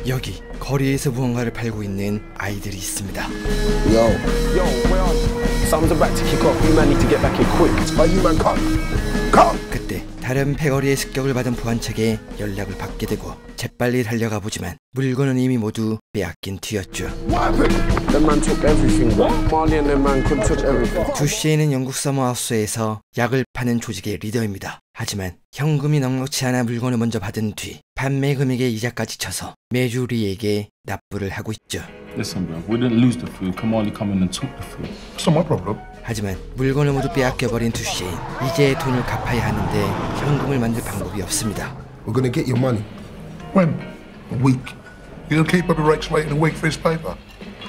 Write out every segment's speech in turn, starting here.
여기 거리에서 무언가를 팔고 있는 아이들이 있습니다. Yo, where are you? Something's about to kick off. You man need to get back here quick. You man come. 그때 다른 패거리의 습격을 받은 보안책에 연락을 받게 되고 재빨리 달려가 보지만 물건은 이미 모두 빼앗긴 뒤였죠. That man took everything, bro. Marley and that man could touch everything. 두시에는 영국 서머하우스에서 약을 파는 조직의 리더입니다. 하지만 현금이 넉넉치 않아 물건을 먼저 받은 뒤 판매 금액의 이자까지 쳐서 매주 리에게 납부를 하고 있죠. Listen, bro, we didn't lose the food. Kamali come in and took the food. It's not my problem. 하지만 물건을 모두 빼앗겨버린 두시엔 이제 돈을 갚아야 하는데 현금을 만들 방법이 없습니다. We're gonna get your money. When? A week. You gonna keep up your rates waiting a week for his paper?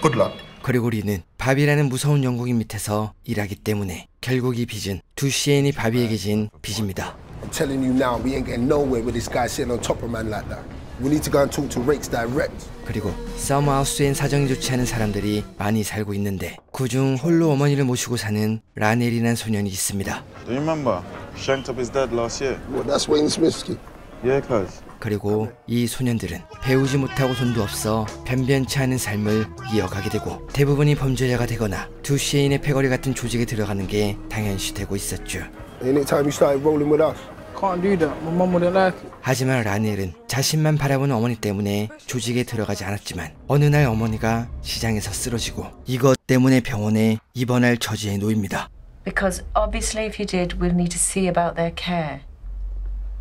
Good luck. 그리고 리는 바비라는 무서운 영국인 밑에서 일하기 때문에 결국 이 빚은 두시엔이 바비에게 진 빚입니다. I'm telling you now, we ain't getting nowhere with this guy sitting on top of a man like that. We need to go and talk to Rakes direct. 그리고 서머하우스엔 사정이 좋지 않은 사람들이 많이 살고 있는데 그중 홀로 어머니를 모시고 사는 라넬이라는 소년이 있습니다. Do you remember? Shanked up his dad last year. Well, that's Wayne Smithski. Yeah, cuz. 그리고 이 소년들은 배우지 못하고 돈도 없어 변변치 않은 삶을 이어가게 되고 대부분이 범죄자가 되거나 두시엔의 패거리 같은 조직에 들어가는 게 당연시되고 있었죠. Anytime you started rolling with us. Can't do that. My mum wouldn't like it. 하지만 라넬은 자신만 바라보는 어머니 때문에 조직에 들어가지 않았지만 어느 날 어머니가 시장에서 쓰러지고 이것 때문에 병원에 입원할 처지에 놓입니다. Because obviously if you did, we'll need to see about their care.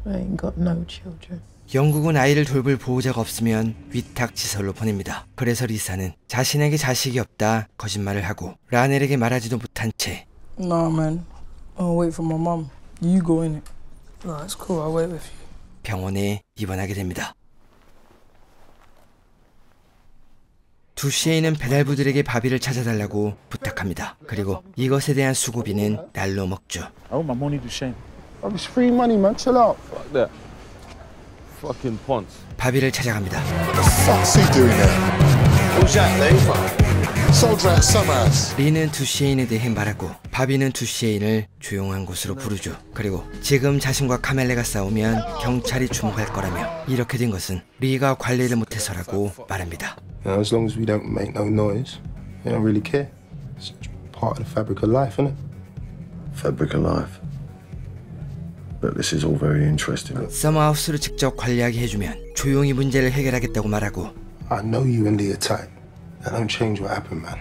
I ain't got no children. 영국은 아이를 돌볼 보호자가 없으면 위탁지설로 보냅니다. 그래서 리사는 자신에게 자식이 없다 거짓말을 하고 라넬에게 말하지도 못한 채 Nah, man. I'll wait for my mum. You go in it. Nah, it's cool. I'll wait with you. 병원에 입원하게 됩니다. 두시에는 배달부들에게 바비를 찾아달라고 부탁합니다. 그리고 이것에 대한 수고비는 날로 먹죠. I want my money to Shane. Oh, it's free money, man. Chill out. Fuck that. Fucking ponce. 바비를 찾아갑니다. What the fuck's he doing there? Who's that, Lee? Soldier at Summerhouse. 리는 두시에인에 대해 말하고 바비는 두시에인을 조용한 곳으로 부르죠. 그리고 지금 자신과 카멜레가 싸우면 경찰이 주목할 거라며 이렇게 된 것은 리가 관리를 못해서라고 말합니다. As long as we don't make no noise, they don't really care. It's part of the fabric of life, isn't it? Fabric of life. But this is all very interesting. 서머하우스를 직접 관리하게 해주면 조용히 문제를 해결하겠다고 말하고 I know you and Leah tight. That don't change what happened, man.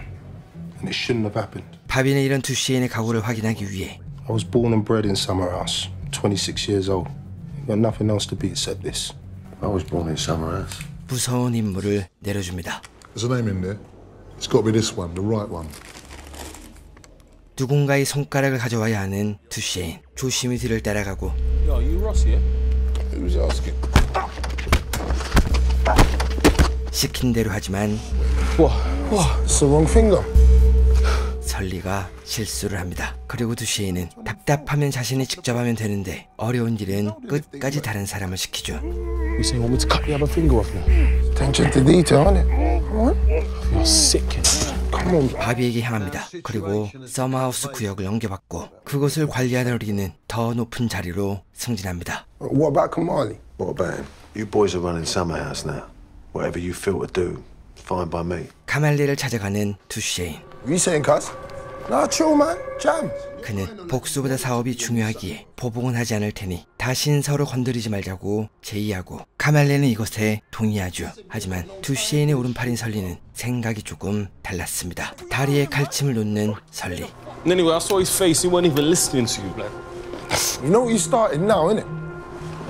And it shouldn't have happened. 바비는 이런 두시에인의 각오를 확인하기 위해 I was born and bred in Summerhouse. 26 years old. You've got nothing else to be except this. I was born in Summerhouse. 무서운 임무를 내려줍니다. There's a name in there. It's got to be this one, the right one. 누군가의 손가락을 가져와야 하는 두시에인. 조심히 뒤를 따라가고 Yo, you Ross here? Who's asking? 시킨 대로 하지만 It's the wrong finger. 설리가 실수를 합니다. 그리고 두시에인은 답답하면 자신이 직접 하면 되는데 어려운 일은 끝까지 다른 사람을 시키죠. You say you want me to cut the other finger off now? Attention to detail, isn't it? Come on. You're sick. Come on. 바비에게 향합니다. 그리고 서머하우스 구역을 넘겨받고 그곳을 관리하는 리는 더 높은 자리로 승진합니다. What about Kamali? What about him? You boys are running Summerhouse now. Whatever you feel to do, fine by me. 카멜레를 찾아가는 두시에인. What you saying, cuz? Nah, chill, man. Jam. 그는 복수보다 사업이 중요하기에 보복은 하지 않을 테니 다신 서로 건드리지 말자고 제의하고 카멜레는 이것에 동의하죠. 하지만 두시에인의 오른팔인 설리는 생각이 조금 달랐습니다. 다리에 칼침을 놓는 설리. Anyway, I saw his face. He weren't even listening to you, blood. You know what you started now, innit?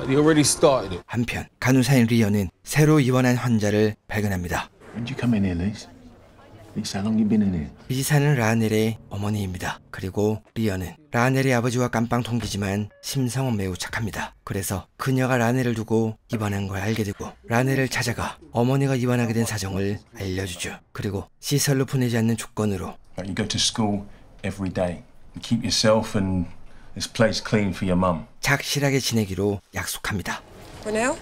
He already started it. 한편 간호사인 리어는 새로 입원한 환자를 발견합니다. When did you come in here, Lise? Lise, how long you been in here? 리사는 라넬의 어머니입니다. 그리고 리어는 라넬의 아버지와 깜빵 동기지만 심성은 매우 착합니다. 그래서 그녀가 라넬을 두고 입원한 걸 알게 되고 라넬을 찾아가 어머니가 입원하게 된 사정을 알려주죠. 그리고 시설로 보내지 않는 조건으로 You go to school every day. You keep yourself and this place clean for your mum. 착실하게 지내기로 약속합니다. Ronelle?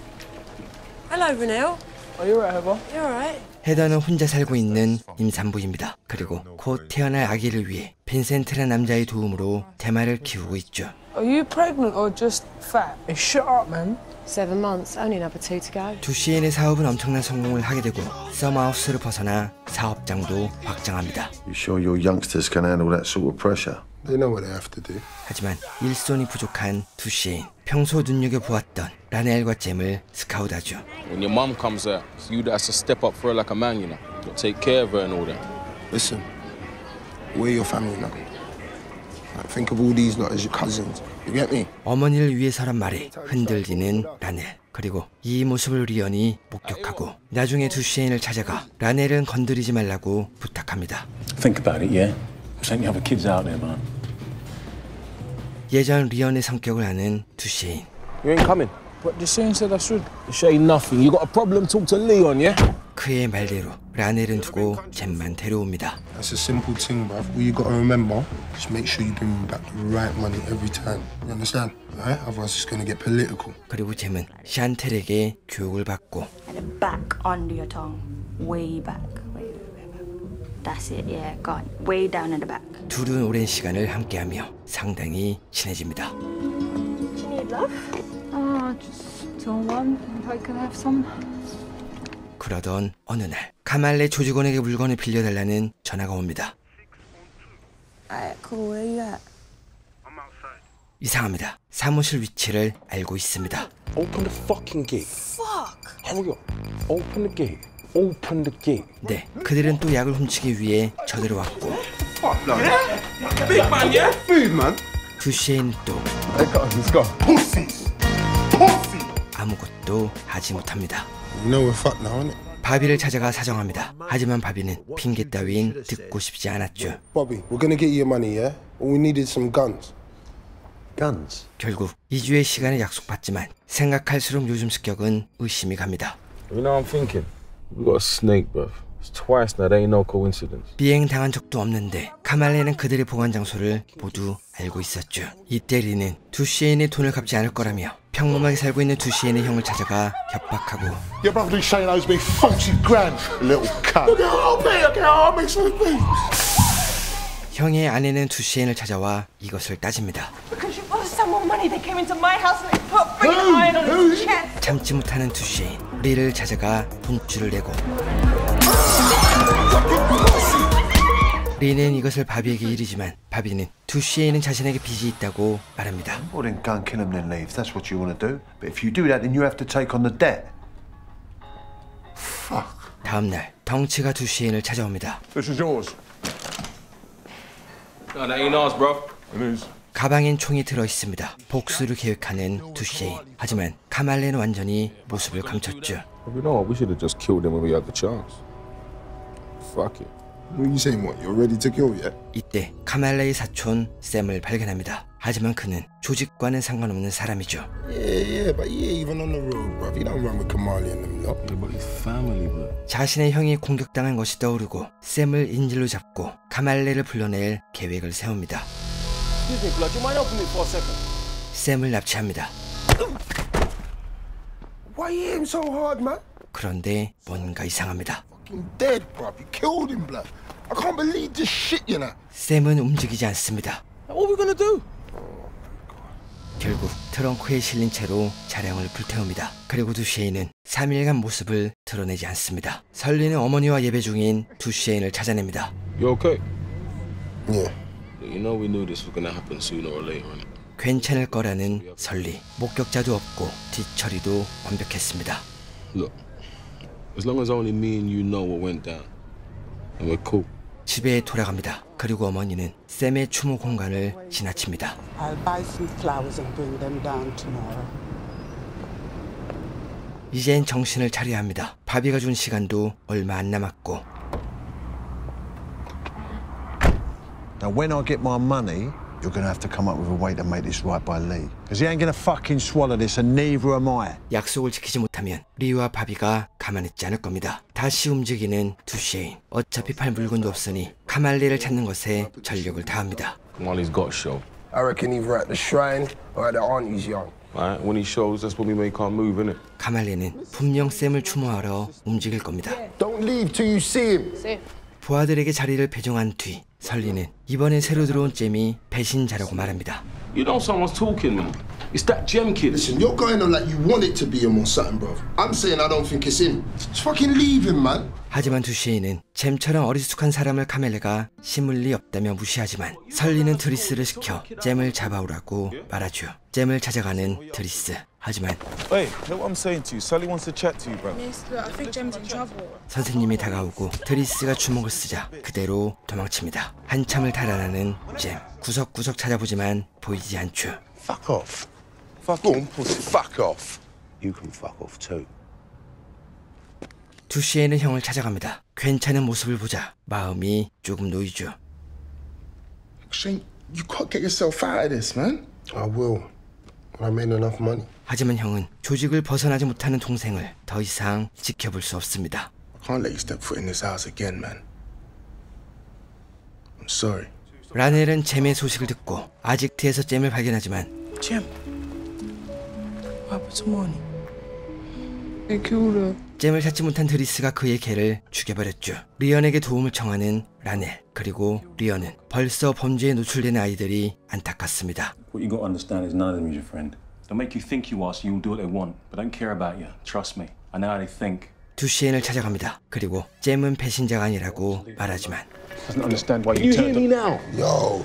Hello, Ronelle. Are you alright, Heather? You alright? 헤더는 혼자 살고 있는 임산부입니다. 그리고 곧 태어날 아기를 위해 빈센트라는 남자의 도움으로 대마를 키우고 있죠. Are you pregnant or just fat? Hey, shut up, man. 7 months, only another 2 to go. 두시엔의 사업은 엄청난 성공을 하게 되고 썸하우스를 벗어나 사업장도 확장합니다. You sure your youngsters can handle that sort of pressure? They know what they have to do. 하지만 일손이 부족한 두시엔. 평소 눈여겨보았던 라넬과 잼을 스카우트하죠. When your mum comes out, it's you that has to step up for her like a man, you know. You gotta take care of her and all that. Listen, we're your family now. Think of all these not as your cousins. You get me? 어머니를 위해서란 말에 흔들리는 라넬. 그리고 이 모습을 리언이 목격하고 나중에 두시엔을 찾아가 라넬은 건드리지 말라고 부탁합니다. Think about it, yeah? There's any other kids out there, man. 예전 리언의 성격을 아는 두시엔. You ain't coming. But the saying said I should. This ain't nothing. You got a problem, talk to Leon, yeah? 그의 말대로 라넬은 두고 잼만 데려옵니다. That's a simple thing, bruv. All you gotta remember is make sure you bring me back the right money every time. You understand? Right? Otherwise, it's gonna get political. 그리고 잼은 샨텔에게 교육을 받고. Back under your tongue, way back, way back. That's it. Yeah, go on. Way down in the back. 둘은 오랜 시간을 함께하며 상당히 친해집니다. Do you need love? Just someone. If I can have some. 그러던 어느 날 카말레 조직원에게 물건을 빌려달라는 전화가 옵니다. Cool, where you at? 이상합니다. 사무실 위치를 알고 있습니다. Open the fucking gate. Fuck. Hurry up. Open the gate. Open the gate. 네, 그들은 또 약을 훔치기 위해 저들어왔고. Fuck no. Big man, yeah? Food, man. 두시엔 또 Let's go. Pussies! Pussy! 아무것도 하지 못합니다. You know we're fucked now, innit? 바비를 찾아가 사정합니다. 하지만 바비는 핑계 따윈 듣고 싶지 않았죠. Bobby, we're gonna get you your money, yeah? All we need is some guns. Guns? 결국 2주의 시간을 약속받지만 생각할수록 요즘 습격은 의심이 갑니다. You know what I'm thinking? We got a snake, bruv. It's twice now. That ain't no coincidence. 비행당한 적도 없는데 카말레는 그들의 보관 장소를 모두 알고 있었죠. 이때 리는 두시엔의 돈을 갚지 않을 거라며 평범하게 살고 있는 두시엔의 형을 찾아가 협박하고. Your brother Shane owes me 40 grand, little cunt. Look, I'll pay, okay, I'll make some things. 형의 아내는 두시엔을 찾아와 이것을 따집니다. Because you owed someone money. They came into my house and they put a freaking iron on his chest. 참지 못하는 두시엔. 리를 찾아가 돈줄을 내고. 리는 이것을 바비에게 이르지만 바비는 두시엔은 자신에게 빚이 있다고 말합니다. Well, then go and kill him then leave. That's what you want to do. But if you do that, then you have to take on the debt. Fuck. 다음 날 덩치가 두시엔을 찾아옵니다. This is yours. No, that ain't ours, bro. It is. 가방엔 총이 들어있습니다. 복수를 계획하는 두시엔. 하지만 카말레는 완전히 모습을 감췄죠. You know what? We should have just killed him when we had the chance. Fuck it. What are you saying? What? You're ready to kill yet? 이때 카말레의 사촌 샘을 발견합니다. 하지만 그는 조직과는 상관없는 사람이죠. Yeah, but he ain't even on the road, bruv. He don't run with Kamali and them lot. Yeah, but he's family, bro. 자신의 형이 공격당한 것이 떠오르고 샘을 인질로 잡고 카말레를 불러낼 계획을 세웁니다. Excuse me, blood. You mind opening it for a second? 샘을 납치합니다. Why you aim so hard, man? 그런데 뭔가 이상합니다. Fucking dead, bruv. You killed him, blood. I can't believe this shit, you know. 샘은 움직이지 않습니다. What are we gonna do? 결국 트렁크에 실린 채로 차량을 불태웁니다. 그리고 두시엔은 3일간 모습을 드러내지 않습니다. 설리는 어머니와 예배 중인 두시엔을 찾아냅니다. You okay? Yeah. You know we knew this was gonna happen sooner or later, innit? 괜찮을 거라는 설리. 목격자도 없고 뒤처리도 완벽했습니다. Look, as long as only me and you know what went down, and we're cool. 집에 돌아갑니다. 그리고 어머니는 샘의 추모 공간을 지나칩니다. I'll buy some flowers and bring them down tomorrow. 이젠 정신을 차려야 합니다. 바비가 준 시간도 얼마 안 남았고. Now, when I get my money, you're going to have to come up with a way to make this right by Lee. Because he ain't going to fucking swallow this, and neither am I. 약속을 지키지 못하면 리와 바비가 가만있지 않을 겁니다. 다시 움직이는 두시엔. 어차피 팔 물건도 없으니 카말레를 찾는 것에 전력을 다합니다. Kamali's got to show. I reckon either at the shrine or at the auntie's yard. Alright, when he shows, that's when we make our move, innit? 카말레는 분명 샘을 추모하러 움직일 겁니다. Don't leave till you see him. 부하들에게 자리를 배정한 뒤 설리는 이번에 새로 들어온 잼이 배신자라고 말합니다. You know someone's talking, man. It's that Gem kid. Listen, you're going on like you want it to be him or something, bro. I'm saying I don't think it's him. Just fucking leave him, man. 하지만 두시에는 잼처럼 어리숙한 사람을 카멜레가 심을 리 없다며 무시하지만 설리는 드리스를 시켜 잼을 잡아오라고 말하죠. 잼을 찾아가는 드리스. 하지만 Hey, hear what I'm saying to you. Sully wants to chat to you, bro. Mister, I think Jem's in trouble. 선생님이 다가오고 드리스가 주먹을 쓰자 그대로 도망칩니다. 한참을 달아나는 잼. 구석구석 찾아보지만 보이지 않죠. Fuck off. Fuck on, pussy. Fuck off. You can fuck off too. 두시에는 형을 찾아갑니다. 괜찮은 모습을 보자 마음이 조금 놓이죠. Shane, you can't get yourself out of this, man. I will. When I made enough money. 하지만 형은 조직을 벗어나지 못하는 동생을 더 이상 지켜볼 수 없습니다. I can't let you step foot in this house again, man. I'm sorry. 라넬은 잼의 소식을 듣고 아직트에서 잼을 발견하지만 Jem, what happened to Money? They killed her. 잼을 찾지 못한 드리스가 그의 개를 죽여버렸죠. 리언에게 도움을 청하는 라넬 그리고 리언은 벌써 범죄에 노출된 아이들이 안타깝습니다. What you got to understand is none of them is your friend. They'll make you think you are, so you'll do what they want, but don't care about you. Trust me. I know how they think. 두시엔을 찾아갑니다. 그리고 잼은 배신자가 아니라고 말하지만 Doesn't understand why You you hear turned me up. now? Yo.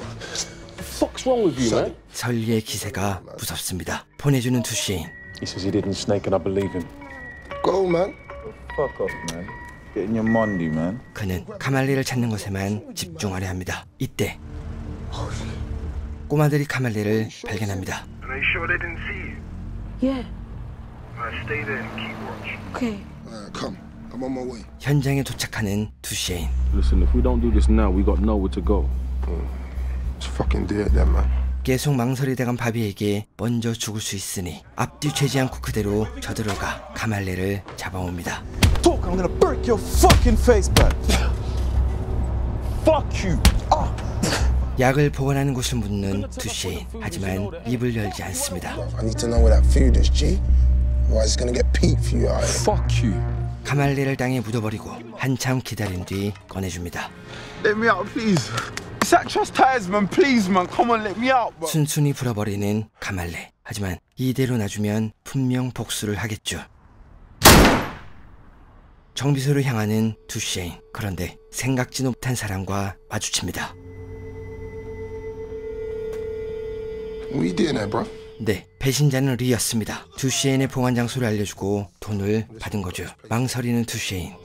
The fuck's wrong with you, man? 설리의 기세가 무섭습니다. 보내주는 두시엔. He says he didn't snake and I believe him. Go, man. Fuck off, man. Getting your Monday, man. 그는 카말리를 찾는 것에만 집중하려 합니다. 이때 꼬마들이 카말리를 발견합니다. Are you sure they didn't see you? Yeah. Stay there and keep watch. Okay. Come. I'm on my way. 현장에 도착하는 두시엔. Listen, if we don't do this now, we got nowhere to go. Just fucking do it then, man. 계속 망설이다간 바비에게 먼저 죽을 수 있으니 앞뒤 죄지 않고 그대로 저들어가 카말레를 잡아옵니다. Talk, I'm gonna break your fucking face back. Fuck you. 약을 보관하는 곳을 묻는 두시엔. 하지만 입을 열지 않습니다. I need to know where that food is, G. Otherwise it's gonna get peak for you out here. Fuck you. 카말레를 땅에 묻어버리고 한참 기다린 뒤 꺼내줍니다. Let me out, please. It's that chastisement, please, man. Come on, let me out, bro. 순순히 불어버리는 카말레. 하지만 이대로 놔주면 분명 복수를 하겠죠. 정비소를 향하는 두시엔. 그런데 생각지 못한 사람과 마주칩니다. What are you doing there, bro? 네, 배신자는 리였습니다. 두시엔의 보관 장소를 알려주고 돈을 받은 거죠. 망설이는 두시엔.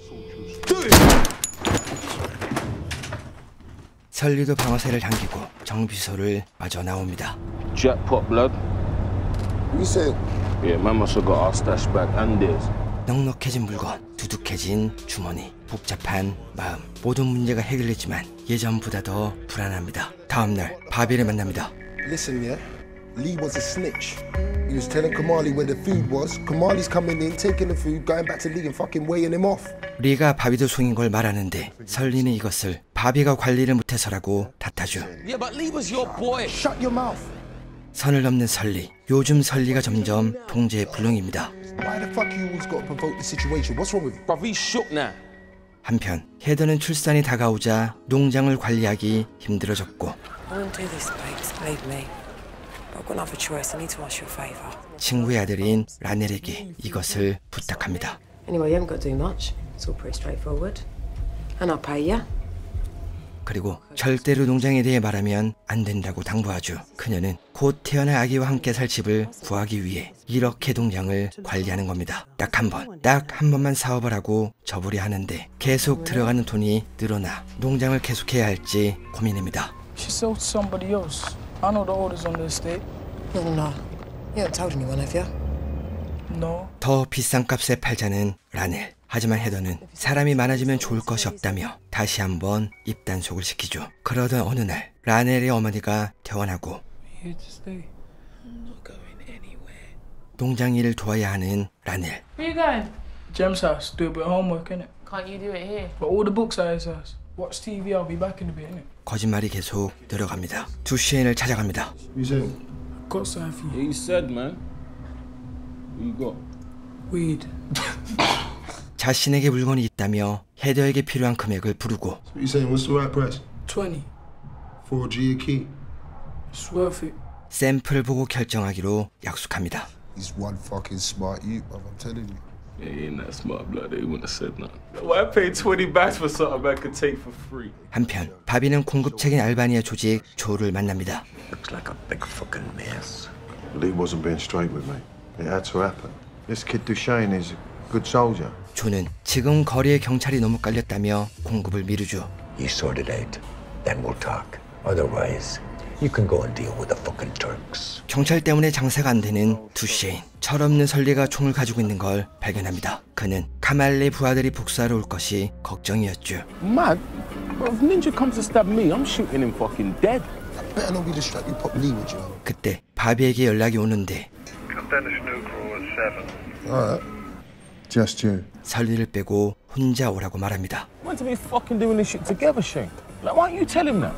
설리도 방어쇠를 당기고 정비소를 마저 나옵니다. Jackpot, blood. You said? Yeah, man must have got our stash back and theirs. 넉넉해진 물건, 두둑해진 주머니, 복잡한 마음. 모든 문제가 해결됐지만 예전보다 더 불안합니다. 다음날 바비를 만납니다. Listen, yeah? Lee was a snitch. He was telling Kamali where the food was. Kamali's coming in, taking the food, going back to Lee and fucking weighing him off. 리가 바비도 속인 걸 말하는데 설리는 이것을 바비가 관리를 못해서라고 탓하죠. Yeah, but Lee was your boy. Shut your mouth. 선을 넘는 설리. 요즘 설리가 점점 통제에 불능입니다. Why the fuck you always got to provoke the situation? What's wrong with you? Bruv, he's shook now. 한편 헤더는 출산이 다가오자 농장을 관리하기 힘들어졌고 I won't do this, babes. Believe me. But I've got another choice. I need to ask you a favour. 친구의 아들인 라넬에게 이것을 부탁합니다. Anyway, you haven't got to do much. It's all pretty straightforward. And I'll pay you. 그리고 절대로 농장에 대해 말하면 안 된다고 당부하죠. 그녀는 곧 태어날 아기와 함께 살 집을 구하기 위해 이렇게 농장을 관리하는 겁니다. 딱 한 번만 사업을 하고 접으려 하는데 계속 들어가는 돈이 늘어나 농장을 계속해야 할지 고민입니다. She sold to somebody else. I know the orders on the estate. No. You haven't told anyone, have you? No. 더 비싼 값에 팔자는 라넬. 하지만 헤더는 사람이 많아지면 좋을 것이 없다며 다시 한번 입단속을 시키죠. 그러던 어느 날 라넬의 어머니가 퇴원하고 농장 일을 도와야 하는 라넬. Where you going? Jem's house. Do a bit of homework, innit? Can't you do it here? But all the books are his house. Watch TV. I'll be back in a bit, innit? 거짓말이 계속 늘어갑니다. 두시엔을 찾아갑니다. Got something for you. He said, man. What you got? Weed. 자신에게 물건이 있다며 헤더에게 필요한 금액을 부르고 What you saying? What's the right price? 20. For a G a key. It's worth it. 샘플을 보고 결정하기로 약속합니다. He's one fucking smart youth, bruv, I'm telling you. Yeah, he ain't that smart, blood. He wouldn't have said nothing. Why pay 20 bahts for something I could take for free? 한편 바비는 공급책인 알바니아 조직 조를 만납니다. Looks like a big fucking mess. Lee wasn't being straight with me. It had to happen. This kid Duchesne is a good soldier. 조는 지금 거리에 경찰이 너무 깔렸다며 공급을 미루죠. You sort it out, then we'll talk. Otherwise, you can go and deal with the fucking Turks. 경찰 때문에 장사가 안 되는 두셰인. 철없는 설리가 총을 가지고 있는 걸 발견합니다. 그는 카말레 부하들이 복수하러 올 것이 걱정이었죠. Mad? Bro, if Ninja comes to stab me, I'm shooting him fucking dead. Better not be the strap you pop Lee with you. 그때 바비에게 연락이 오는데 Come down to Snowcrawl at 7. Alright. Just you. 설리를 빼고 혼자 오라고 말합니다. We're to be fucking doing this shit together, Shane. Like, why don't you tell him that?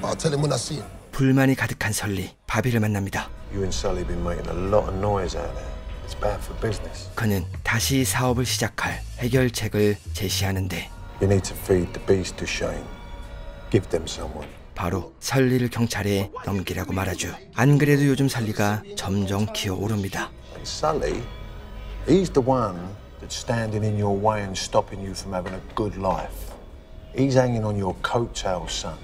I'll tell him when I see him. 불만이 가득한 설리, 바비를 만납니다. You and Sully been making a lot of noise out there. It's bad for business. 그는 다시 사업을 시작할 해결책을 제시하는데 You need to feed the beast to Shane. Give them someone. 바로 설리를 경찰에 넘기라고 말하죠. 안 그래도 요즘 설리가 점점 기어오릅니다. And Sully, he's the one that's standing in your way and stopping you from having a good life. He's hanging on your coattails, son.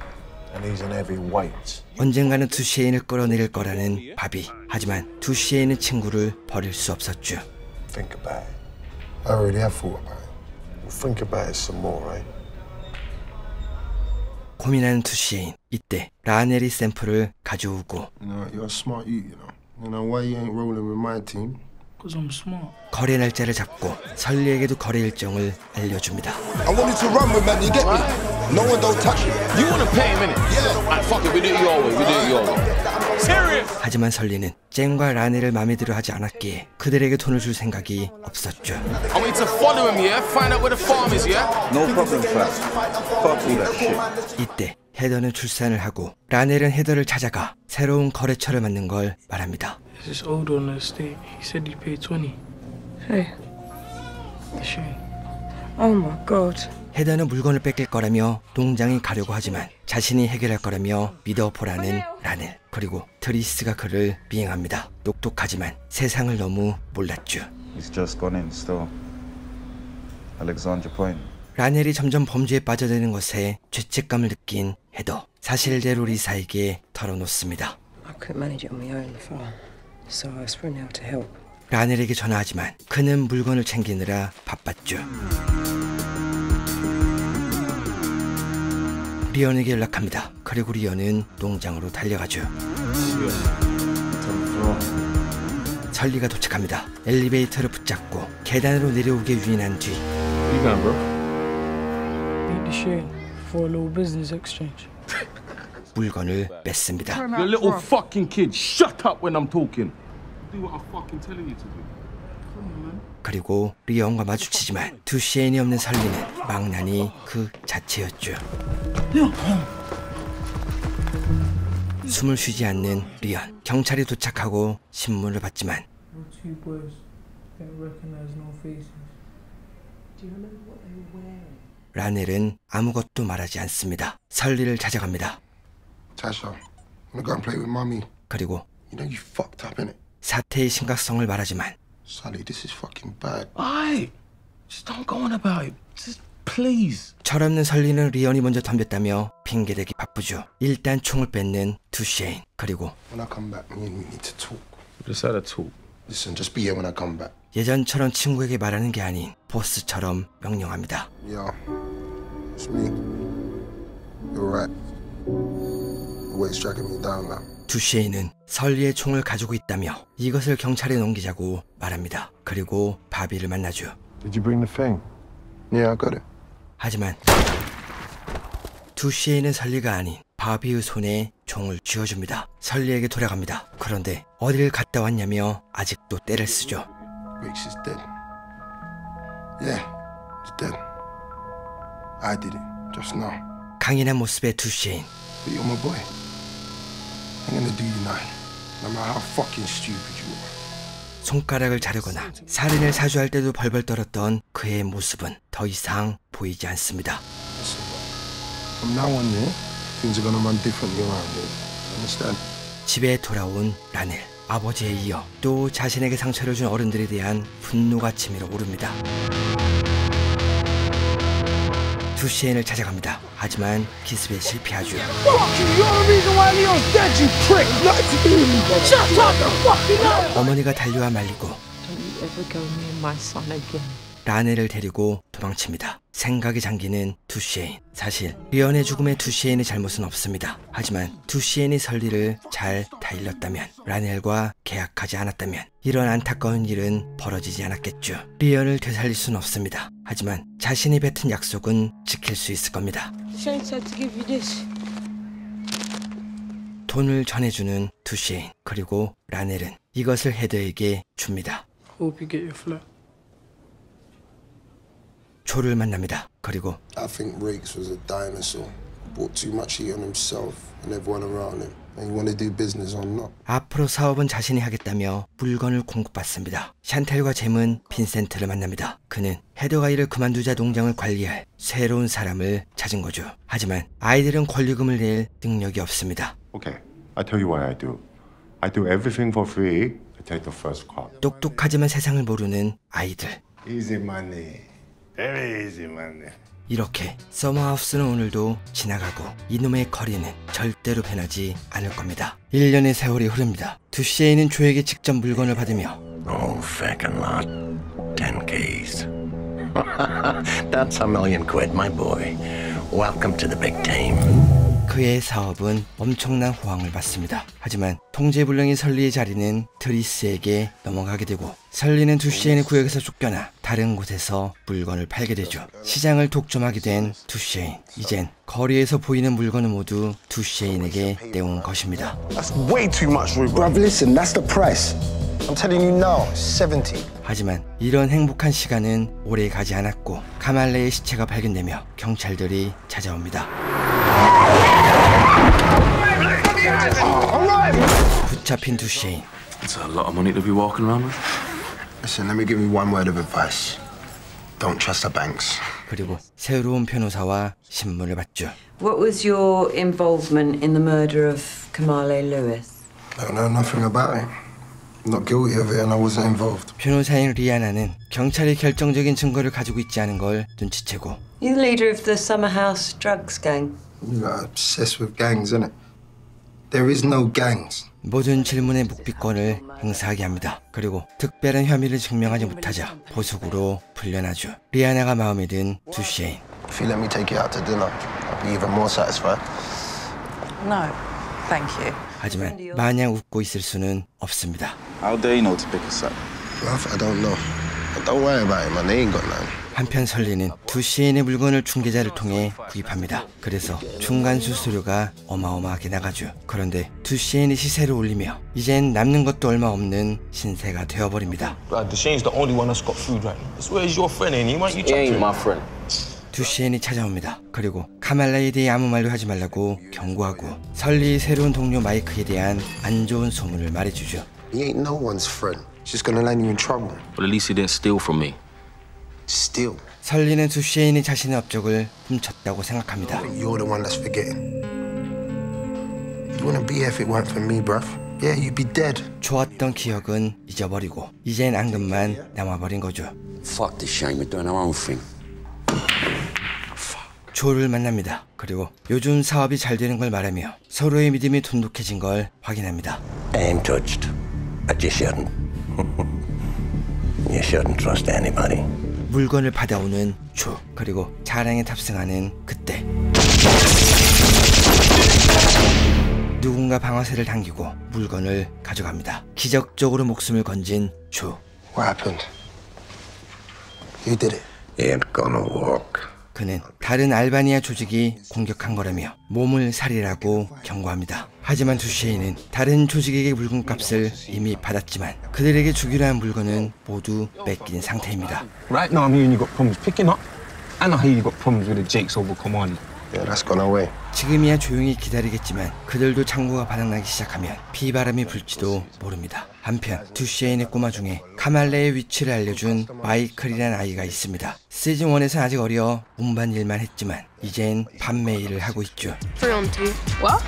And he's an heavyweight. 언젠가는 두시에인을 끌어내릴 거라는 바비. 하지만 두시에인은 친구를 버릴 수 없었죠. Think about it. I already have thought about it. Well, think about it some more, right? 고민하는 두시에인. 이때 라넬이 샘플을 가져오고 You know, you're a smart youth, you know. You know why you ain't rolling with my team? Because I'm smart. 거래 날짜를 잡고 설리에게도 거래 일정을 알려줍니다. I wanted to run with man, you get me? No one don't touch me. You want to pay him, innit? Yeah. Alright, fuck it, we do it your way, we do it your way. Serious? 하지만 설리는 쟁과 라넬을 마음에 들어 하지 않았기에 그들에게 돈을 줄 생각이 없었죠. I want you to follow him, yeah? Find out where the farm is, yeah? No problem, fam. Fuck all that shit. 이때 헤더는 출산을 하고 라넬은 헤더를 찾아가 새로운 거래처를 만든 걸 말합니다. There's this old on the estate. He said he'd pay 20. Hey. The shame. Oh my God. 헤더는 물건을 뺏길 거라며 농장에 가려고 하지만 자신이 해결할 거라며 믿어보라는 라넬. 그리고 트리스가 그를 미행합니다. 똑똑하지만 세상을 너무 몰랐죠. He's just gone in store. Alexandra Point. 라넬이 점점 범죄에 빠져드는 것에 죄책감을 느낀 헤더. 사실대로 리사에게 털어놓습니다. I couldn't manage it on my own, the farm. So I sprang out to help. 라넬에게 전화하지만 그는 물건을 챙기느라 바빴죠. 리언에게 연락합니다. 그리고 리언은 농장으로 달려가죠. 설리가 도착합니다. 엘리베이터를 붙잡고 계단으로 내려오게 유인한 뒤 Where you going, bro? Meet the shame for a little business exchange. 물건을 뺐습니다. You little fucking kid, shut up when I'm talking. Do what I'm fucking telling you to do. Come on, man. 그리고 리언과 마주치지만 두시엔이 없는 설리는 망나니 그 자체였죠. 숨을 쉬지 않는 리언. 경찰이 도착하고 신문을 봤지만 Two boys that recognize no faces. 라넬은 아무것도 말하지 않습니다. 설리를 찾아갑니다. Tasha, wanna go and play with mommy? 그리고 You know you fucked up, innit? 사태의 심각성을 말하지만 Sully, this is fucking bad. Aye, just don't go on about it. Just please. 철없는 설리는 리언이 먼저 덤볐다며 핑계대기 바쁘죠. 일단 총을 뺏는 두셰인. 그리고 When I come back, me and you need to talk. Just had a talk. Listen, just be here when I come back. 예전처럼 친구에게 말하는 게 아닌 보스처럼 명령합니다. Yeah, it's me. You're right. The weight's dragging me down now. 두셰인은 설리의 총을 가지고 있다며 이것을 경찰에 넘기자고 말합니다. 그리고 바비를 만나죠. Did you bring the thing? Yeah, I got it. 하지만 두셰인은 설리가 아닌 바비의 손에 총을 쥐어줍니다. 설리에게 돌아갑니다. 그런데 어디를 갔다 왔냐며 아직도 떼를 쓰죠. Riggs is dead. Yeah, he's dead. I did it, just now. 강인한 모습의 두셰인. But you're my boy. I'm gonna do you now. No matter how fucking stupid you are. 손가락을 자르거나 살인을 사주할 때도 벌벌 떨었던 그의 모습은 더 이상 보이지 않습니다. From now on, yeah, things are gonna run differently around here. Understand? 집에 돌아온 라넬. 아버지에 이어 또 자신에게 상처를 준 어른들에 대한 분노가 치밀어 오릅니다. 두시엔을 찾아갑니다. 하지만 기습에 실패하죠. 어머니가 달려와 말리고 라넬을 데리고 도망칩니다. 생각이 잠기는 두시엔. 사실 리언의 죽음에 두시엔의 잘못은 없습니다. 하지만 두시엔이 설리를 잘 다일렀다면, 라넬과 계약하지 않았다면 이런 안타까운 일은 벌어지지 않았겠죠. 리언을 되살릴 순 없습니다. 하지만 자신이 뱉은 약속은 지킬 수 있을 겁니다. 돈을 전해주는 두시엔. 그리고 라넬은 이것을 헤더에게 줍니다. 조를 만납니다. 그리고 I think Rakes was a dinosaur. Brought too much heat on himself and everyone around him. And you want to do business or not? 앞으로 사업은 자신이 하겠다며 물건을 공급받습니다. 샨텔과 잼은 빈센트를 만납니다. 그는 헤더가 이를 그만두자 농장을 관리할 새로운 사람을 찾은 거죠. 하지만 아이들은 권리금을 낼 능력이 없습니다. Okay, I tell you what I do. I do everything for free. I take the first crop. 똑똑하지만 세상을 모르는 아이들. Easy money. Very easy money. 이렇게 서머하우스는 오늘도 지나가고 이놈의 거리는 절대로 변하지 않을 겁니다. 1년의 세월이 흐릅니다. 두시엔은 조에게 직접 물건을 받으며 Oh, fucking lot. 10Ks. That's $1 million, my boy. Welcome to the big team. 그의 사업은 엄청난 호황을 받습니다. 하지만 통제불능인 설리의 자리는 드리스에게 넘어가게 되고, 설리는 두시엔의 구역에서 쫓겨나 다른 곳에서 물건을 팔게 되죠. 시장을 독점하게 된 두시엔. 이젠 거리에서 보이는 물건은 모두 두시엔에게 떼온 것입니다. That's way too much, bruv. Listen, that's the price. I'm telling you now, 70. 하지만 이런 행복한 시간은 오래 가지 않았고, 카말레의 시체가 발견되며 경찰들이 찾아옵니다. 붙잡힌 두시엔. It's a lot of money to be walking around with. Listen, let me give you one word of advice. Don't trust the banks. 그리고 새로운 변호사와 신문을 받죠. What was your involvement in the murder of Kamale Lewis? I don't know nothing about it. I'm not guilty of it and I wasn't involved. 변호사인 리아나는 경찰이 결정적인 증거를 가지고 있지 않은 걸 눈치채고 You're the leader of the Summer House drugs gang. You got obsessed with gangs, innit? There is no gangs. 모든 질문의 묵비권을 행사하게 합니다. 그리고 특별한 혐의를 증명하지 못하자 보석으로 풀려나죠. 리아나가 마음에 든 두시엔. If you let me take you out to dinner, I'll be even more satisfied. No, thank you. 하지만 마냥 웃고 있을 수는 없습니다. How they know to pick us up? Bruv, I don't know. But don't worry about it, man. They ain't got none. 한편 설리는 두시엔의 물건을 중개자를 통해 구입합니다. 그래서 중간 수수료가 어마어마하게 나가죠. 그런데 두시엔이 시세를 올리며 이젠 남는 것도 얼마 없는 신세가 되어버립니다. Duchesne's the only one that's got food right now. So where's your friend? Ain't he? Why don't you chat to him? He ain't my friend. 두시엔이 찾아옵니다. 그리고 카말라에 대해 아무 말도 하지 말라고 경고하고 설리의 새로운 동료 마이크에 대한 안 좋은 소문을 말해주죠. He ain't no one's friend. She's gonna land you in trouble. But at least he didn't steal from me. Steal. 설리는 두시엔이 자신의 업적을 훔쳤다고 생각합니다. You're the one that's forgetting. You wouldn't be here if it weren't for me, bruv. Yeah, you'd be dead. 좋았던 기억은 잊어버리고 이젠 앙금만 남아버린 거죠. Fuck this shame. We're doing our own thing. 조를 만납니다. 그리고 요즘 사업이 잘 되는 걸 말하며 서로의 믿음이 돈독해진 걸 확인합니다. I ain't touched. But you shouldn't. You shouldn't trust anybody. 물건을 받아오는 조. 그리고 차량에 탑승하는 그때 누군가 방아쇠를 당기고 물건을 가져갑니다. 기적적으로 목숨을 건진 조. What happened? You did it. It ain't gonna work. 그는 다른 알바니아 조직이 공격한 거라며 몸을 살리라고 경고합니다. 하지만 두시엔은 다른 조직에게 물건값을 이미 받았지만 그들에게 주기로 한 물건은 모두 뺏긴 상태입니다. Right now I'm hearing you got problems picking up, and I hear you got problems with the Jakes over Kamali. Yeah, that's gone away. 지금이야 조용히 기다리겠지만 그들도 창고가 바닥나기 시작하면 비바람이 불지도 모릅니다. 한편 두시엔의 꼬마 중에 카말레의 위치를 알려준 마이클이란 아이가 있습니다. 시즌 1에서 아직 어려 운반 일만 했지만 이젠 판매 일을 하고 있죠. 3 on 2. What?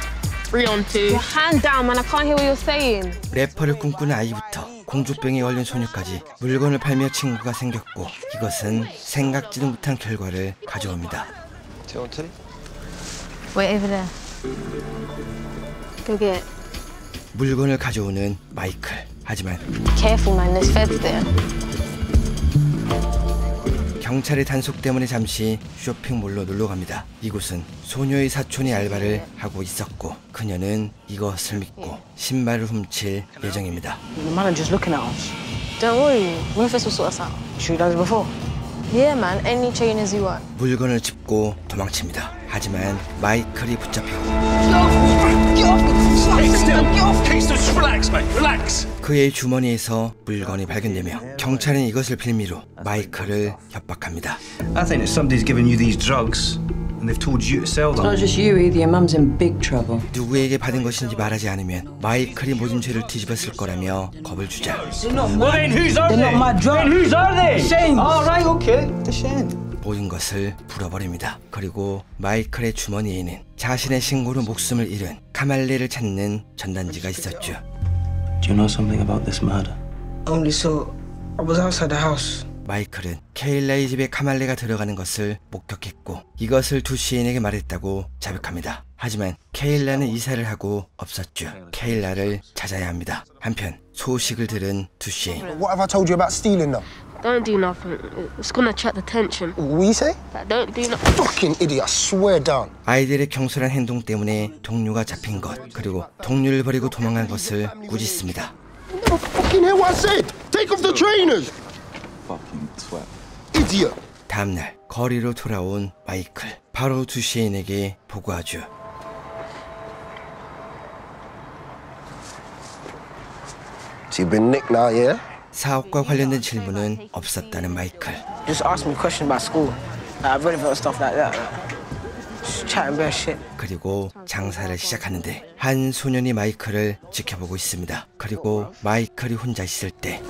3 on 2. Your hand down, man. I can't hear what you're saying. 래퍼를 꿈꾸는 아이부터 공주병에 걸린 소녀까지 물건을 팔며 친구가 생겼고 이것은 생각지도 못한 결과를 가져옵니다. Wait over there. Go get it. 물건을 가져오는 마이클. 하지만 Careful, man. There's feds there. 경찰의 단속 때문에 잠시 쇼핑몰로 놀러갑니다. 이곳은 소녀의 사촌이 알바를 하고 있었고 그녀는 이것을 믿고 신발을 훔칠 예정입니다. The manager's looking at us. Don't worry. Rufus will sort us out. Sure he does before? Yeah, man. Any trainers you want. 물건을 짚고 도망칩니다. 하지만 마이클이 붙잡히고 그의 주머니에서 물건이 발견되며 경찰은 이것을 빌미로 마이클을 협박합니다. I think that somebody's given you these drugs and they've told you to sell them. It's not just you either. Your mum's in big trouble. 누구에게 받은 것인지 말하지 않으면 마이클이 모든 죄를 뒤집었을 거라며 겁을 주자. Well, then whose are they? They're not my drugs. Then whose are they? Shane. All right, okay. The Shane. 모든 것을 풀어버립니다. 그리고 마이클의 주머니에는 자신의 신고로 목숨을 잃은 카말레를 찾는 전단지가 있었죠. Do you know something about this murder? Only so I was outside the house. 마이클은 케일라의 집에 카말레가 들어가는 것을 목격했고 이것을 두시인에게 말했다고 자백합니다. 하지만 케일라는 이사를 하고 없었죠. 케일라를 찾아야 합니다. 한편 소식을 들은 두시인. What have I told you about stealing them? Don't do nothing. It's gonna attract attention. What you say? Don't do nothing. Fucking idiot, I swear down. 아이들의 경솔한 행동 때문에 동료가 잡힌 것 그리고 동료를 버리고 도망간 것을 꾸짖습니다. No, fucking hear what I said. Take off the trainers. Fucking twat. Idiot. 다음날 거리로 돌아온 마이클. 바로 두시인에게 보고하죠. So you've been nicked now, yeah? 사업과 관련된 질문은 없었다는 마이클. Just ask me a question about school. Relevant stuff like that. Just chatting bare shit. 그리고 장사를 시작하는데 한 소년이 마이클을 지켜보고 있습니다. 그리고 마이클이 혼자 있을 때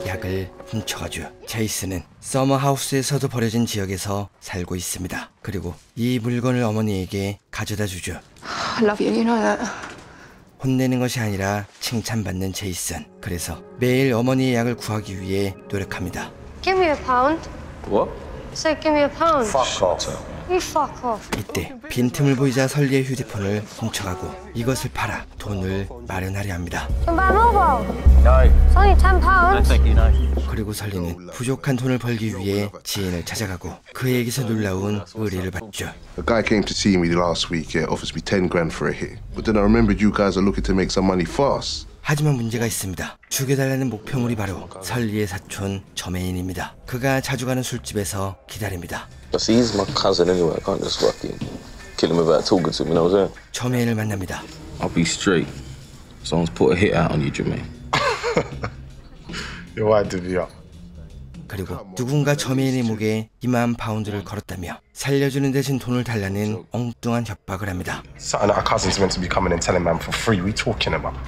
약을 훔쳐가죠. 제이슨은 서머하우스에서도 버려진 지역에서 살고 있습니다. 그리고 이 물건을 어머니에게 가져다 주죠. I love you. You know that. 혼내는 것이 아니라 칭찬받는 제이슨. 그래서 매일 어머니의 약을 구하기 위해 노력합니다. Give me a pound. What? So give me a pound. Fuck off. You fuck off. 이때 빈틈을 보이자 설리의 휴대폰을 훔쳐가고 이것을 팔아 돈을 마련하려 합니다. Can buy a mobile. No. It's only £10. Thank you, no. 그리고 설리는 부족한 돈을 벌기 위해 지인을 찾아가고 그에게서 놀라운 의리를 받죠. A guy came to see me last week. Yeah, offers me 10 grand for a hit. But then I remembered you guys are looking to make some money fast. 하지만 문제가 있습니다. 죽여달라는 목표물이 바로 설리의 사촌 저메인입니다. 그가 자주 가는 술집에서 기다립니다. He's my cousin anyway. I can't just fucking kill him without talking to him. You know what I'm saying? 저메인을 만납니다. I'll be straight. Someone's put a hit out on you, Jermaine. Yo, I did you up. 그리고 누군가 저메인의 목에 2만 파운드를 걸었다며 살려주는 대신 돈을 달라는 엉뚱한 협박을 합니다. Something that our cousin's meant to be coming and telling man for free. We talking about?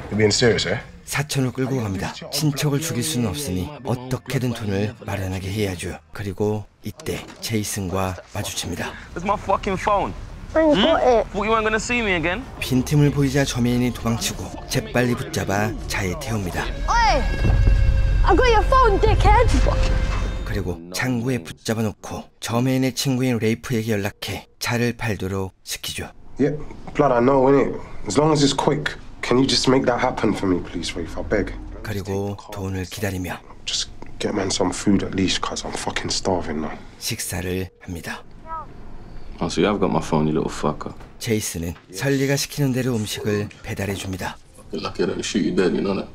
You being serious, eh? 사촌을 끌고 갑니다. 친척을 죽일 수는 없으니 어떻게든 돈을 마련하게 해야죠. 그리고 이때 제이슨과 마주칩니다. Where's my fucking phone? I got it. Thought you weren't gonna see me again? 빈틈을 보이자 저메인이 도망치고 재빨리 붙잡아 차에 태웁니다. Oi! I got your phone, dickhead. 그리고 창구에 붙잡아 놓고 저메인의 친구인 레이프에게 연락해 차를 팔도록 시키죠. Yeah, blood, I know, innit? As long as it's quick. Can you just make that happen for me, please, Rafe? I beg. 그리고 돈을 기다리며 Just get man some food at least, cause I'm fucking starving now. 식사를 합니다. Oh, so you have got my phone, you little fucker. 제이슨은 설리가 시키는 대로 음식을 배달해 줍니다. You're lucky I didn't shoot you dead, you know that?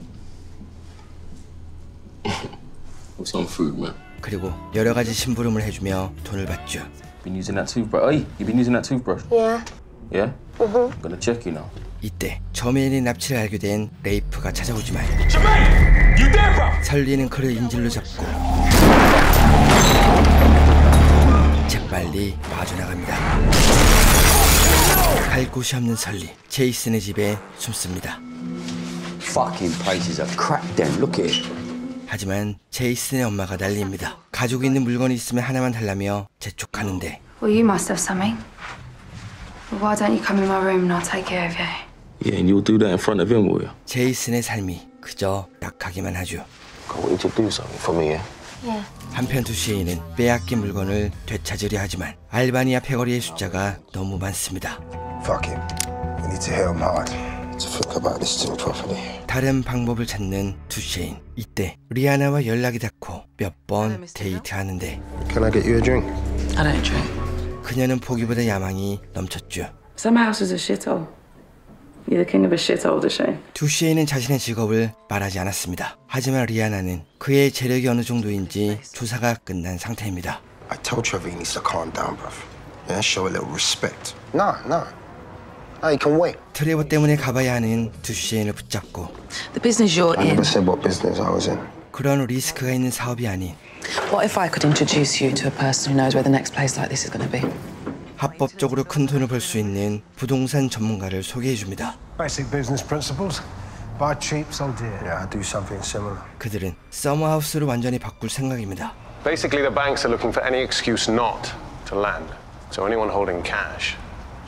Have some food, man. 그리고 여러 가지 심부름을 해주며 돈을 받죠. Been using that toothbrush? Hey, you been using that toothbrush? Yeah. Yeah? I'm gonna check you now. 이때 저메인의 납치를 알게 된 레이프가 찾아오지만 Jermaine! You there, bro? 설리는 그를 인질로 잡고 재빨리 빠져나갑니다. 갈 곳이 없는 설리, 제이슨의 집에 숨습니다. Fucking place is a crap den. Look at it. 하지만 제이슨의 엄마가 난리입니다. 가지고 있는 물건이 있으면 하나만 달라며 재촉하는데 Well, you must have something. Well, why don't you come in my room and I'll take care of you? Yeah, and you'll do that in front of him, will you? 제이슨의 삶이 그저 약하기만 하죠. I want you to do something for me, yeah? Yeah. 한편 두시에이는 빼앗긴 물건을 되찾으려 하지만 알바니아 패거리의 숫자가 너무 많습니다. Fuck him. We need to hit him hard. To think about this thing properly. 다른 방법을 찾는 두시에인. 이때 리아나와 연락이 닿고 몇 번 데이트하는데 Can I get you a drink? I don't drink. 그녀는 보기보다 야망이 넘쳤죠. Some houses are shithole. You're the king of a shithole, Duchesne. 두시에이는 자신의 직업을 말하지 않았습니다. 하지만 리아나는 그의 재력이 어느 정도인지 조사가 끝난 상태입니다. I told Trevor he needs to calm down, bruv. Yeah, show a little respect. No. He can wait. 트레버 때문에 가봐야 하는 두시에인을 붙잡고 The business you're I in. never said what business I was in. 그런 리스크가 있는 사업이 아닌 What if I could introduce you to a person who knows where the next place like this is going to be? 합법적으로 큰 돈을 벌 수 있는 부동산 전문가를 소개해줍니다. Basic business principles. Buy cheap, sell dear. Yeah, I do something similar. 그들은 서머하우스를 완전히 바꿀 생각입니다. Basically, the banks are looking for any excuse not to land. So anyone holding cash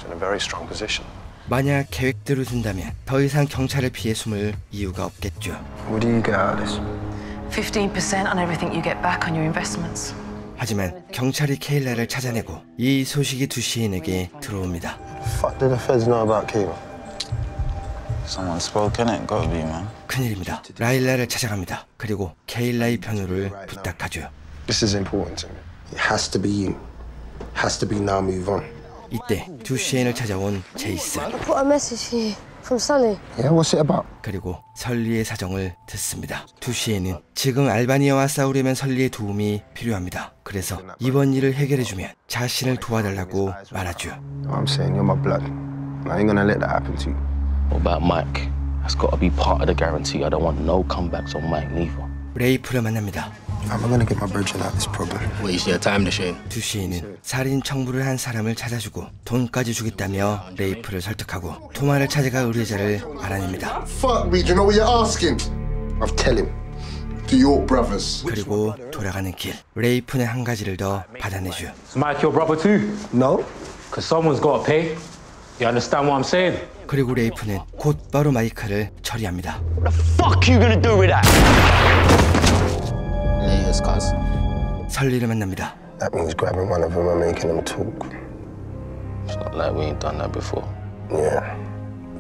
is in a very strong position. 만약 계획대로 둔다면 더 이상 경찰을 피해 숨을 이유가 없겠죠. What do you get out of this? 15% on everything you get back on your investments. 하지만 경찰이 케일라를 찾아내고 이 소식이 두시에인에게 들어옵니다. Fuck did the feds know about Kayla? Someone spoke in it, gotta be, man. 큰일입니다. 라일라를 찾아갑니다. 그리고 케일라의 변호를 부탁하죠. This is important to me. It has to be you. Has to be now. Move on. 이때 두시에인을 찾아온 제이슨. I put a message here from Sully. Yeah, what's it about? 그리고 설리의 사정을 듣습니다. 두시에인은 지금 알바니아와 싸우려면 설리의 도움이 필요합니다. 그래서 이번 일을 해결해주면 자신을 도와달라고 말하죠. I'm saying you're my blood. I ain't gonna let that happen to you. What about Mike? That's got to be part of the guarantee. I don't want no comebacks on Mike neither. 레이프를 만납니다. I'm gonna get my virgin out of this problem. Waste your time, Duchesne. 두시에인은 살인 청부를 한 사람을 찾아주고 돈까지 주겠다며 레이프를 설득하고 토마를 찾아가 의뢰자를 알아냅니다. Fuck me, do you know what you're asking? I'll tell him. The York brothers. 그리고 돌아가는 길 레이프는 한 가지를 더 받아내죠. Is Mike your brother too? No. Because someone's got to pay. You understand what I'm saying? 그리고 레이프는 곧바로 마이크를 처리합니다. What the fuck you gonna do with that? Layers, cuz. 설리를 만납니다. That means grabbing one of them and making them talk. It's not like we ain't done that before. Yeah,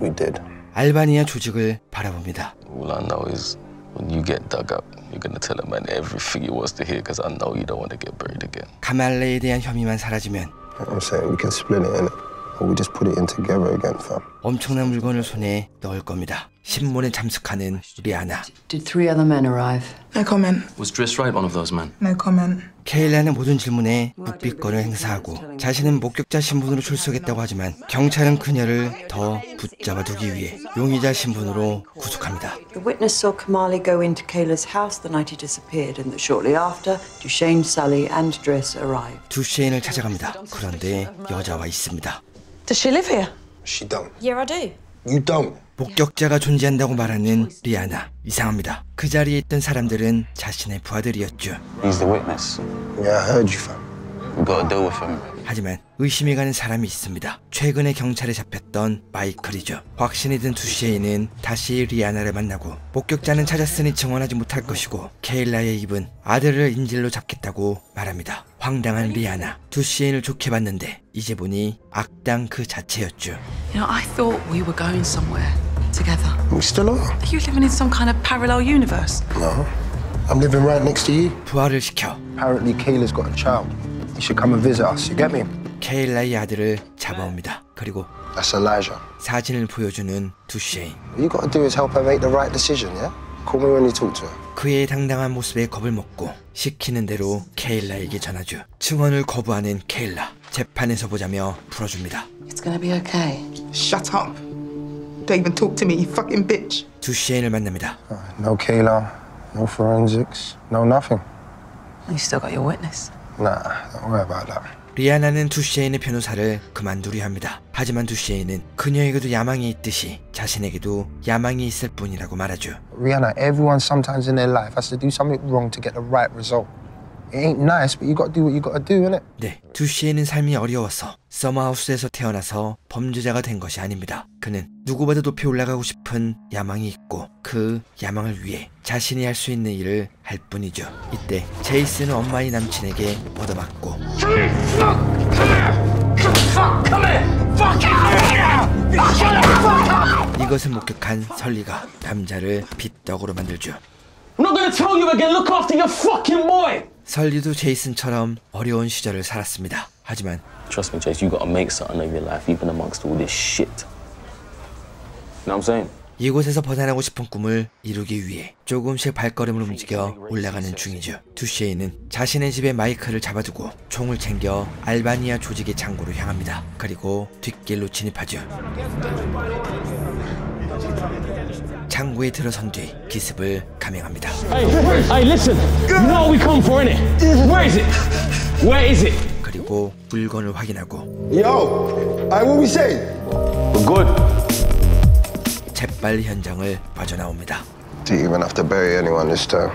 we did. 알바니아 조직을 바라봅니다. All I know is when you get dug up, you're gonna tell a man everything he wants to hear because I know you don't want to get buried again. 가말레에 대한 혐의만 사라지면 I'm saying we can split it, innit? Or we just put it in together again, fam. 엄청난 물건을 손에 넣을 겁니다. 신문에 참석하는 리아나. Did 3 other men arrive? No comment. Was Driss right, one of those men? No comment. 케일라는 모든 질문에 묵비권을 행사하고 자신은 목격자 신분으로 출석했다고 하지만 경찰은 그녀를 더 붙잡아두기 위해 용의자 신분으로 구속합니다. The witness saw Kamali go into Kayla's house the night he disappeared and that shortly after, Duchesne, Sully and Driss arrived. 두시에인을 찾아갑니다. 그런데 여자와 있습니다. Does she live here? She don't. Yeah, I do. You don't. 목격자가 존재한다고 말하는 리아나. 이상합니다. 그 자리에 있던 사람들은 자신의 부하들이었죠. He's the witness. Yeah, I heard you, fam. We gotta deal with him. 하지만 의심이 가는 사람이 있습니다. 최근에 경찰에 잡혔던 마이클이죠. 확신이 든 두시에인은 다시 리아나를 만나고 목격자는 찾았으니 증언하지 못할 것이고 케일라의 입은 아들을 인질로 잡겠다고 말합니다. 황당한 리아나. 두시에인을 좋게 봤는데 이제 보니 악당 그 자체였죠. You know, I thought we were going somewhere together. We still are. Are you living in some kind of parallel universe? No. I'm living right next to you. 부활을 시켜 Apparently Kayla's got a child. You should come and visit us. You get me? 케일라의 아들을 잡아옵니다. 그리고 That's Elijah. 사진을 보여주는 두시에인. All you gotta do is help her make the right decision, yeah? Call me when you talk to her. 그의 당당한 모습에 겁을 먹고 시키는 대로 케일라에게 전하죠. 증언을 거부하는 케일라. 재판에서 보자며 풀어줍니다. It's gonna be okay. Shut up. Don't even talk to me, you fucking bitch. 두시에인을 만납니다. No Kayla, no forensics, no nothing. You still got your witness. Nah, don't worry about that. 리아나는 두시에인의 변호사를 그만두려 합니다. 하지만 두시에인은 그녀에게도 야망이 있듯이 자신에게도 야망이 있을 뿐이라고 말하죠. Rihanna, everyone sometimes in their life has to do something wrong to get the right result. It ain't nice, but you gotta do what you gotta do, innit? 네, 두시에는 삶이 어려워서 서머하우스에서 태어나서 범죄자가 된 것이 아닙니다. 그는 누구보다 높이 올라가고 싶은 야망이 있고 그 야망을 위해 자신이 할 수 있는 일을 할 뿐이죠. 이때 제이슨은 엄마의 남친에게 얻어맞고 이것을 목격한 설리가 남자를 빗떡으로 만들죠. I'm not gonna tell you again. Look after your fucking boy. 설리도 제이슨처럼 어려운 시절을 살았습니다. 하지만 Trust me, Chase, you gotta make something of your life even amongst all this shit. You know what I'm saying? 이곳에서 벗어나고 싶은 꿈을 이루기 위해 조금씩 발걸음을 움직여 올라가는 중이죠. 두시에이는 자신의 집에 마이크를 잡아두고 총을 챙겨 알바니아 조직의 창고로 향합니다. 그리고 뒷길로 진입하죠. 창고에 들어선 뒤 기습을 감행합니다. Hey, listen. You know what we come for, innit? Where is it? Where is it? 그리고 물건을 확인하고 Yo, what we say? We're good. 재빨리 현장을 빠져나옵니다. Didn't even have to bury anyone this time.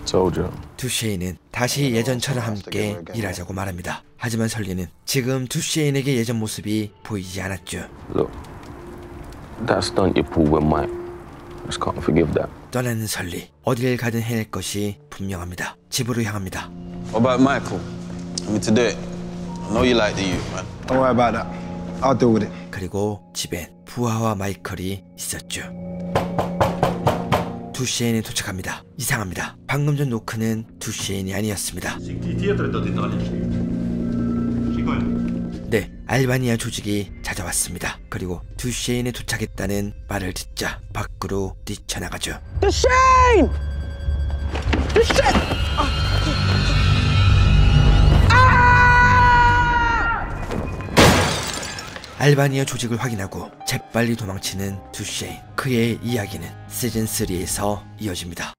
Told you. 두시에이는 다시 예전처럼 함께 일하자고 말합니다. 하지만 설리는 지금 두시에이에게 예전 모습이 보이지 않았죠. Look, that stunt you pulled with Mike, I just can't forgive that. 떠나는 설리, 어디를 가든 해낼 것이 분명합니다. 집으로 향합니다. What about Michael? I mean, to do it. I know you like the youth, man. Don't worry about that. I'll deal with it. 그리고 집엔 부하와 마이클이 있었죠. 두시에인이 도착합니다. 이상합니다. 방금 전 노크는 두시에인이 아니었습니다. 네, 알바니아 조직이 찾아왔습니다. 그리고 두시에인이 도착했다는 말을 듣자 밖으로 뛰쳐나가죠. Duchesne! Duchesne! 알바니아 조직을 확인하고 재빨리 도망치는 두시에인. 그의 이야기는 시즌3에서 이어집니다.